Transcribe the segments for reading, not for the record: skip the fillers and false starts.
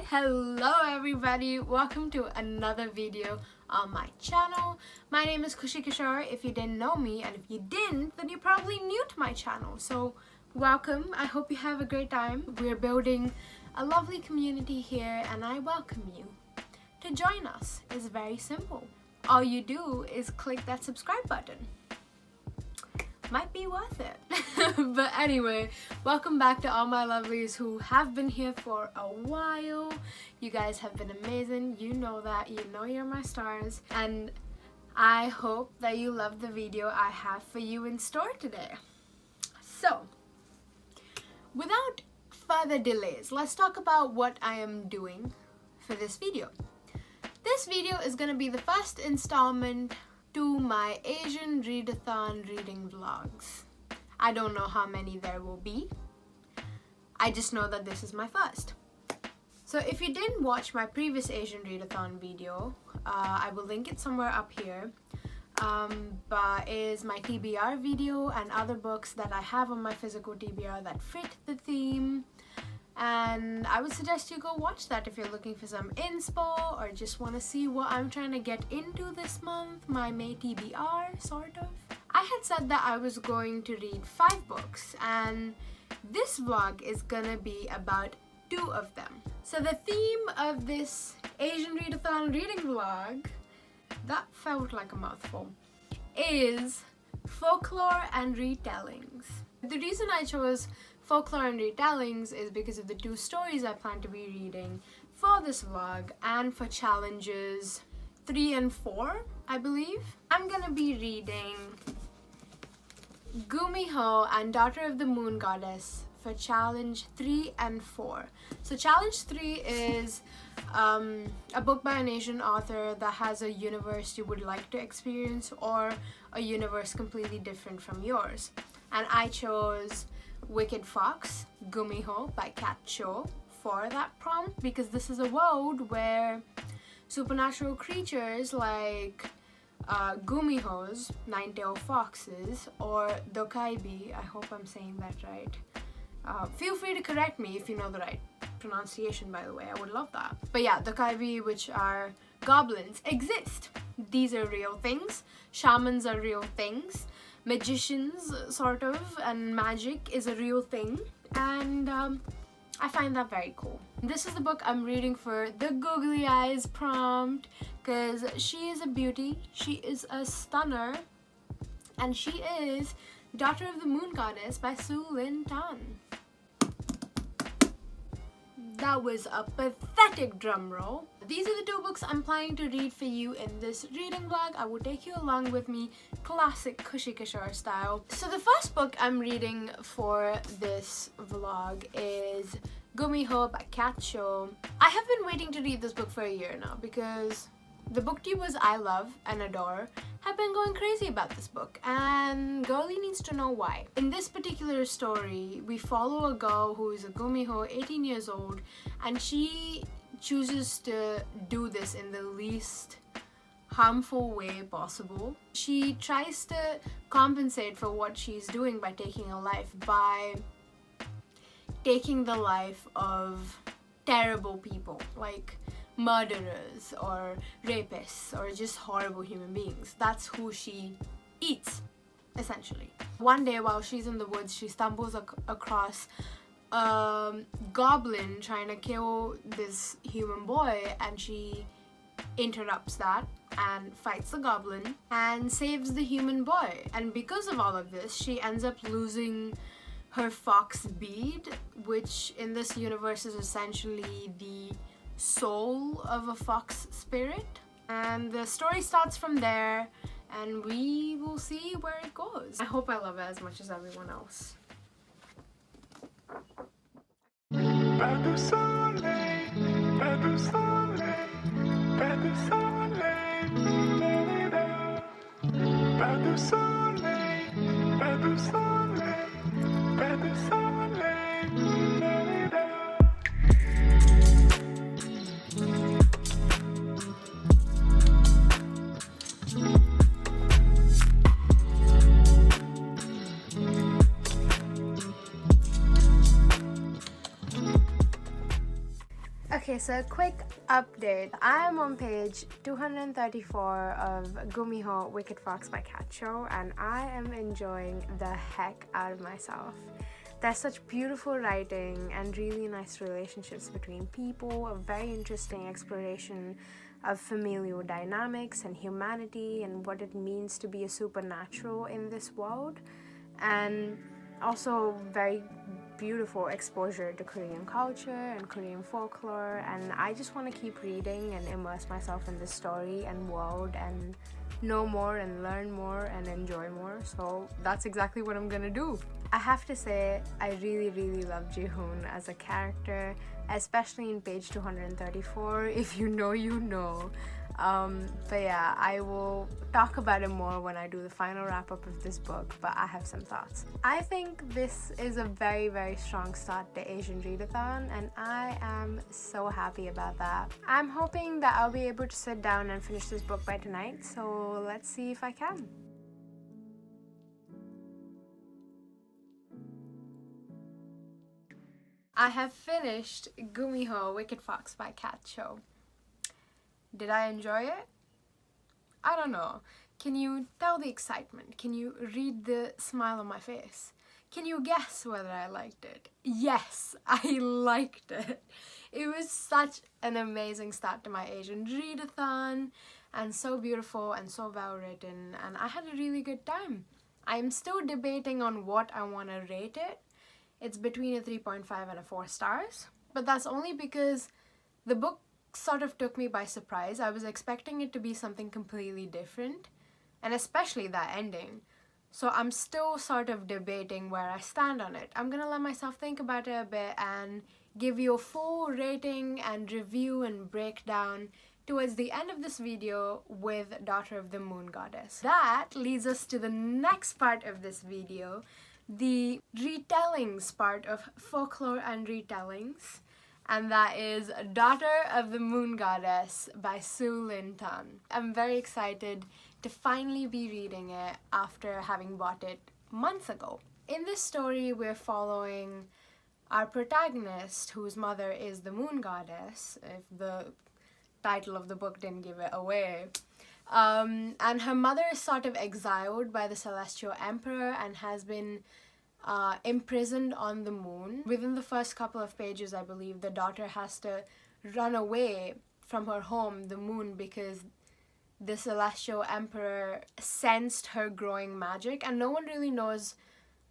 Hello everybody, welcome to another video on my channel. My name is Khushi if you didn't know me, and if you didn't, then you're probably new to my channel. So welcome, I hope you have a great time. We're building a lovely community here and I welcome you to join us. It's very simple. All you do is click that subscribe button. Might be worth it. But anyway, welcome back to all my lovelies who have been here for a while. You guys have been amazing. You know that. You know you're my stars. And I hope that you love the video I have for you in store today. So, without further delays, let's talk about what I am doing for this video. This video is going to be the first installment to my Asian Readathon reading vlogs. I don't know how many there will be. I just know that this is my first. So if you didn't watch my previous Asian Readathon video, I will link it somewhere up here. But is my TBR video and other books that I have on my physical TBR that fit the theme. And I would suggest you go watch that if you're looking for some inspo or just want to see what I'm trying to get into this month, my May TBR, sort of. I had said that I was going to read 5 books, and this vlog is gonna be about 2 of them. So the theme of this Asian Readathon reading vlog, that felt like a mouthful, is folklore and retellings. The reason I chose folklore and retellings is because of the 2 stories I plan to be reading for this vlog and for challenges 3 and 4, I believe. I'm gonna be reading Gumiho and Daughter of the Moon Goddess for challenge 3 and 4. So challenge 3 is a book by an Asian author that has a universe you would like to experience or a universe completely different from yours. And I chose Wicked Fox, Gumiho by Cat Cho for that prompt because this is a world where supernatural creatures like Gumihos, nine-tailed foxes, or dokaibi, I hope I'm saying that right. Feel free to correct me if you know the right pronunciation, by the way, I would love that. But yeah, dokaibi, which are goblins, exist. These are real things. Shamans are real things. Magicians, sort of, and magic is a real thing, and I find that very cool. This is the book I'm reading for the googly eyes prompt because she is a beauty, she is a stunner, and she is Daughter of the Moon Goddess by Lynn. That was a pathetic drum roll. These are the 2 books I'm planning to read for you in this reading vlog. I will take you along with me, classic Khushi style. So the first book I'm reading for this vlog is Gumiho by Cat Cho. I have been waiting to read this book for a year now because the booktubers I love and adore have been going crazy about this book, and girlie needs to know why. In this particular story, we follow a girl who is a Gumiho, 18 years old, and she chooses to do this in the least harmful way possible. She tries to compensate for what she's doing by taking a life, by taking the life of terrible people like murderers or rapists or just horrible human beings. That's who she eats, essentially. One day while she's in the woods, she stumbles across a goblin trying to kill this human boy, and she interrupts that and fights the goblin and saves the human boy. And because of all of this, she ends up losing her fox bead, which in this universe is essentially the soul of a fox spirit. And the story starts from there, and we will see where it goes. I hope I love it as much as everyone else. Pas de soleil, pas de soleil, pas de soleil, pas de soleil, pas de soleil, pas de soleil. Okay, Okay, so a quick update. I am on page 234 of Gumiho Wicked Fox by Cat Show, and I am enjoying the heck out of myself. There's such beautiful writing and really nice relationships between people, a very interesting exploration of familial dynamics and humanity and what it means to be a supernatural in this world, and also very beautiful exposure to Korean culture and Korean folklore. And I just want to keep reading and immerse myself in this story and world and know more and learn more and enjoy more. So that's exactly what I'm gonna do. I have to say, I really love Ji-hoon as a character, especially in page 234. If you know, you know. But yeah, I will talk about it more when I do the final wrap-up of this book, but I have some thoughts. I think this is a very strong start to Asian Readathon, and I am so happy about that. I'm hoping that I'll be able to sit down and finish this book by tonight, so let's see if I can. I have finished Gumiho Wicked Fox by Cat Show. Did I enjoy it? I don't know. Can you tell the excitement? Can you read the smile on my face? Can you guess whether I liked it? Yes, I liked it. It was such an amazing start to my Asian Readathon, and so beautiful and so well written, and I had a really good time. I'm still debating on what I want to rate it. It's between a 3.5 and a 4 stars, but that's only because the book sort of took me by surprise. I was expecting it to be something completely different, and especially that ending. So I'm still sort of debating where I stand on it. I'm gonna let myself think about it a bit and give you a full rating and review and breakdown towards the end of this video with Daughter of the Moon Goddess. That leads us to the next part of this video, the retellings part of Folklore and Retellings, and that is Daughter of the Moon Goddess by Lynn. I'm very excited to finally be reading it after having bought it months ago. In this story, we're following our protagonist, whose mother is the Moon Goddess, if the title of the book didn't give it away. And her mother is sort of exiled by the Celestial Emperor and has been imprisoned on the moon. Within the first couple of pages, I believe, the daughter has to run away from her home, the moon, because the Celestial Emperor sensed her growing magic, and no one really knows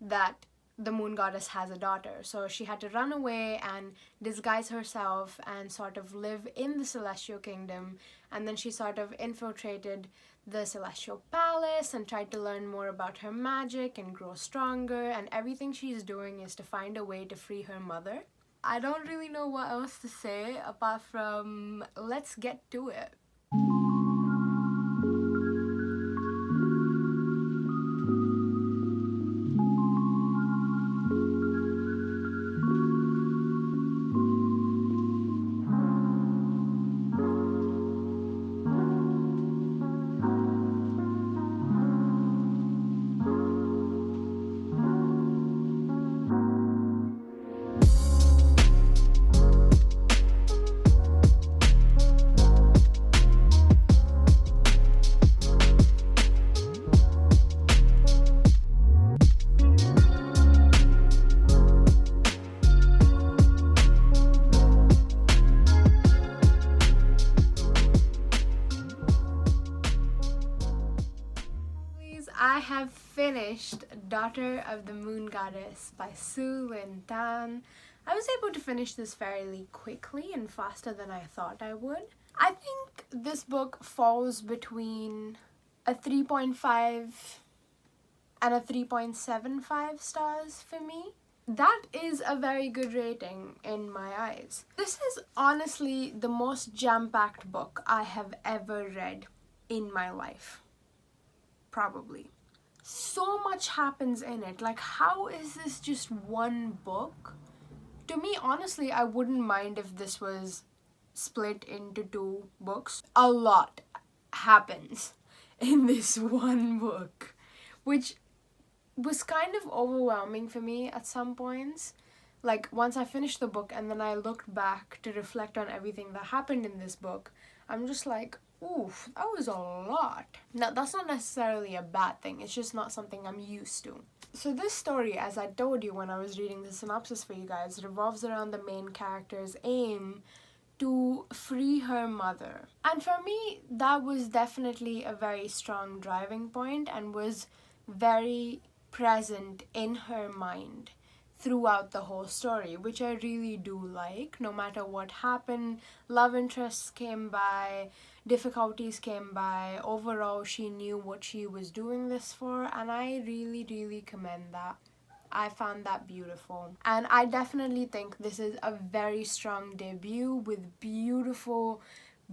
that the Moon Goddess has a daughter. So she had to run away and disguise herself and sort of live in the Celestial Kingdom, and then she sort of infiltrated the Celestial Palace and tried to learn more about her magic and grow stronger, and everything she's doing is to find a way to free her mother. I don't really know what else to say apart from let's get to it. I have finished Daughter of the Moon Goddess by Lynn. I was able to finish this fairly quickly and faster than I thought I would. I think this book falls between a 3.5 and a 3.75 stars for me. That is a very good rating in my eyes. This is honestly the most jam-packed book I have ever read in my life. Probably. So much happens in it. Like, how is this just one book? To me, honestly, I wouldn't mind if this was split into 2 books. A lot happens in this one book, which was kind of overwhelming for me at some points. like once I finished the book and then I looked back to reflect on everything that happened in this book, I'm just like, oof, that was a lot. Now, that's not necessarily a bad thing, it's just not something I'm used to. So this story, as I told you when I was reading the synopsis for you guys, revolves around the main character's aim to free her mother. And for me, that was definitely a very strong driving point and was very present in her mind throughout the whole story, which I really do like. No matter what happened, love interests came by, difficulties came by, overall she knew what she was doing this for, and I really, really commend that. I found that beautiful. And I definitely think this is a very strong debut with beautiful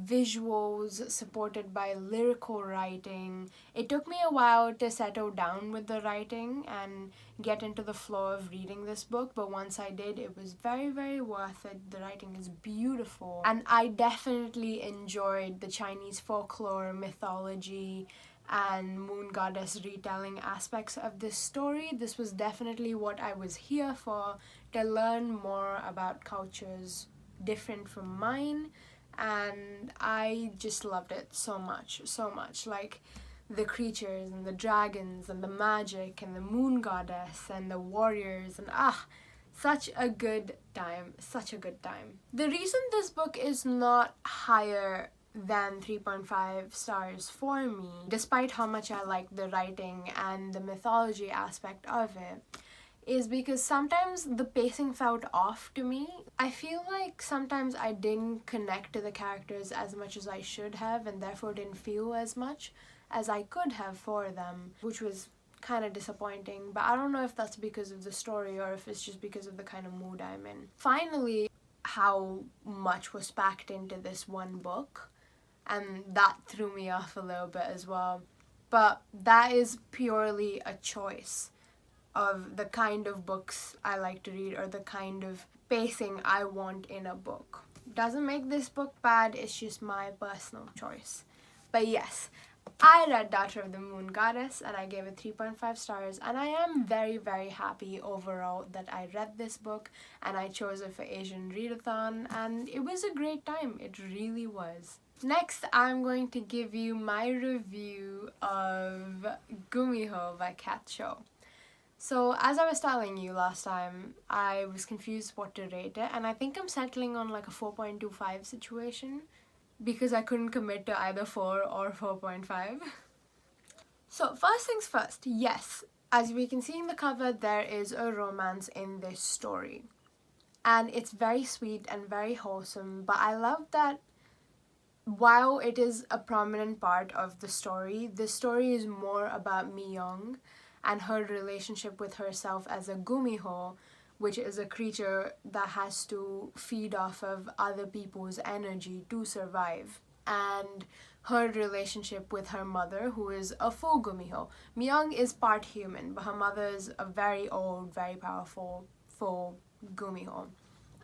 visuals supported by lyrical writing. It took me a while to settle down with the writing and get into the flow of reading this book, but once I did, it was very, very worth it. The writing is beautiful, and I definitely enjoyed the Chinese folklore, mythology, and moon goddess retelling aspects of this story. This was definitely what I was here for, to learn more about cultures different from mine, and I just loved it so much, so much. Like the creatures and the dragons and the magic and the moon goddess and the warriors, and such a good time, such a good time. The reason this book is not higher than 3.5 stars for me, despite how much I like the writing and the mythology aspect of it, is because sometimes the pacing felt off to me. I feel like sometimes I didn't connect to the characters as much as I should have, and therefore didn't feel as much as I could have for them, which was kind of disappointing. But I don't know if that's because of the story or if it's just because of the kind of mood I'm in. Finally, how much was packed into this one book, and that threw me off a little bit as well. But that is purely a choice of the kind of books I like to read or the kind of pacing I want in a book. Doesn't make this book bad, it's just my personal choice. But yes, I read Daughter of the Moon Goddess and I gave it 3.5 stars, and I am very, very happy overall that I read this book and I chose it for Asian Readathon, and it was a great time. It really was. Next, I'm going to give you my review of Gumiho by Cat Show. So, as I was telling you last time, I was confused what to rate it, and I think I'm settling on like a 4.25 situation because I couldn't commit to either 4 or 4.5. So, first things first, yes, as we can see in the cover, there is a romance in this story. And it's very sweet and very wholesome, but I love that while it is a prominent part of the story is more about Mi-young and her relationship with herself as a Gumiho, which is a creature that has to feed off of other people's energy to survive, and her relationship with her mother, who is a full Gumiho. Mi-young is part human, but her mother is a very old, very powerful, full Gumiho.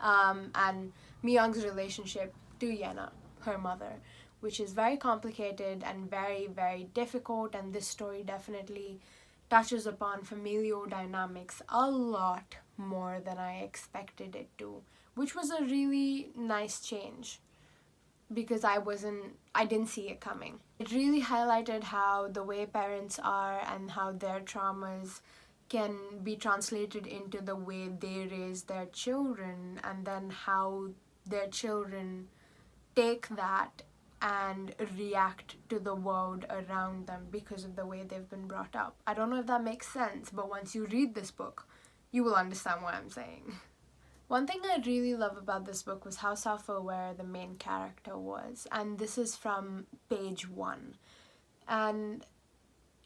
And Mi-young's relationship to Yena, her mother, which is very complicated and very, very difficult, and this story definitely touches upon familial dynamics a lot more than I expected it to, which was a really nice change because I didn't see it coming. It really highlighted how the way parents are and how their traumas can be translated into the way they raise their children, and then how their children take that and react to the world around them because of the way they've been brought up. I don't know if that makes sense, but once you read this book, you will understand what I'm saying. One thing I really love about this book was how self-aware the main character was, and this is from page 1. And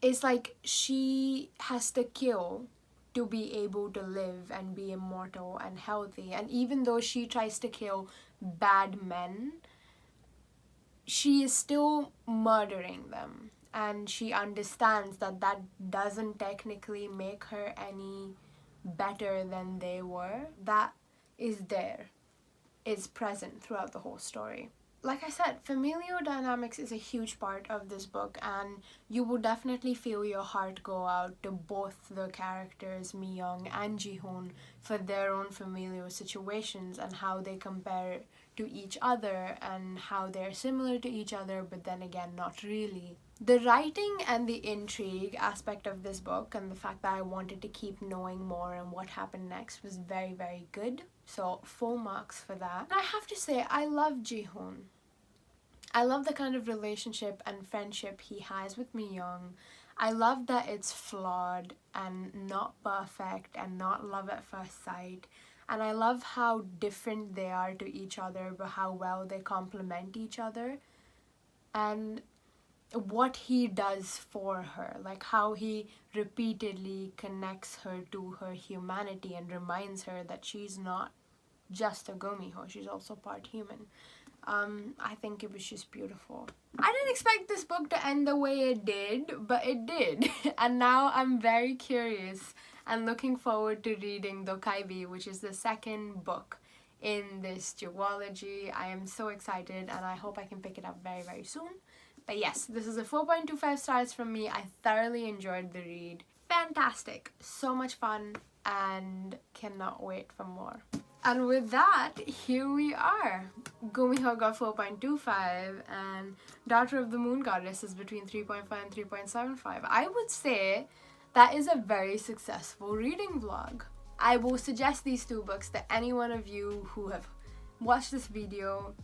it's like she has to kill to be able to live and be immortal and healthy, and even though she tries to kill bad men, she is still murdering them, and she understands that that doesn't technically make her any better than they were. That is there, is present throughout the whole story. like I said, familial dynamics is a huge part of this book, and you will definitely feel your heart go out to both the characters, Mi-young and Ji-hoon, for their own familial situations and how they compare to each other and how they're similar to each other, but then again, not really. The writing and the intrigue aspect of this book and the fact that I wanted to keep knowing more and what happened next was very, very good. So full marks for that. And I have to say, I love Ji-hoon. I love the kind of relationship and friendship he has with Mi-young. I love that it's flawed and not perfect and not love at first sight. And I love how different they are to each other, but how well they complement each other. And what he does for her, like how he repeatedly connects her to her humanity and reminds her that she's not just a Gumiho, she's also part human. I think it was just beautiful. I didn't expect this book to end the way it did, but it did. And now I'm very curious and looking forward to reading Dokaibi, which is the second book in this duology. I am so excited and I hope I can pick it up very, very soon. But yes, this is a 4.25 stars from me. I thoroughly enjoyed the read. Fantastic. So much fun and cannot wait for more. And with that, here we are. Gumiho got 4.25 and Daughter of the Moon Goddess is between 3.5 and 3.75. I would say that is a very successful reading vlog. I will suggest these two books to any one of you who have watched this video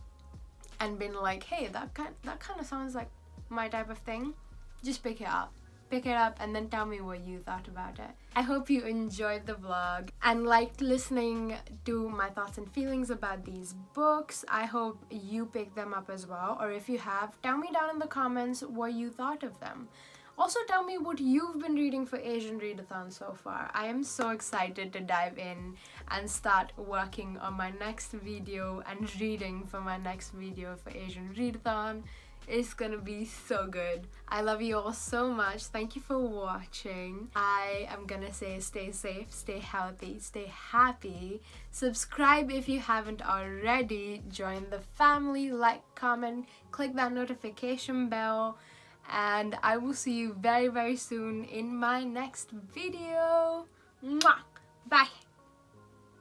and been like, hey, that kind of sounds like my type of thing. Just pick it up. Pick it up and then tell me what you thought about it. I hope you enjoyed the vlog and liked listening to my thoughts and feelings about these books. I hope you picked them up as well, or if you have, tell me down in the comments what you thought of them. Also tell me what you've been reading for Asian Readathon so far. I am so excited to dive in and start working on my next video and reading for my next video for Asian Readathon. It's gonna be so good. I love you all so much. Thank you for watching. I am gonna say stay safe, stay healthy, stay happy. Subscribe if you haven't already. Join the family, like, comment, click that notification bell. And I will see you very, very soon in my next video. Mwah! Bye!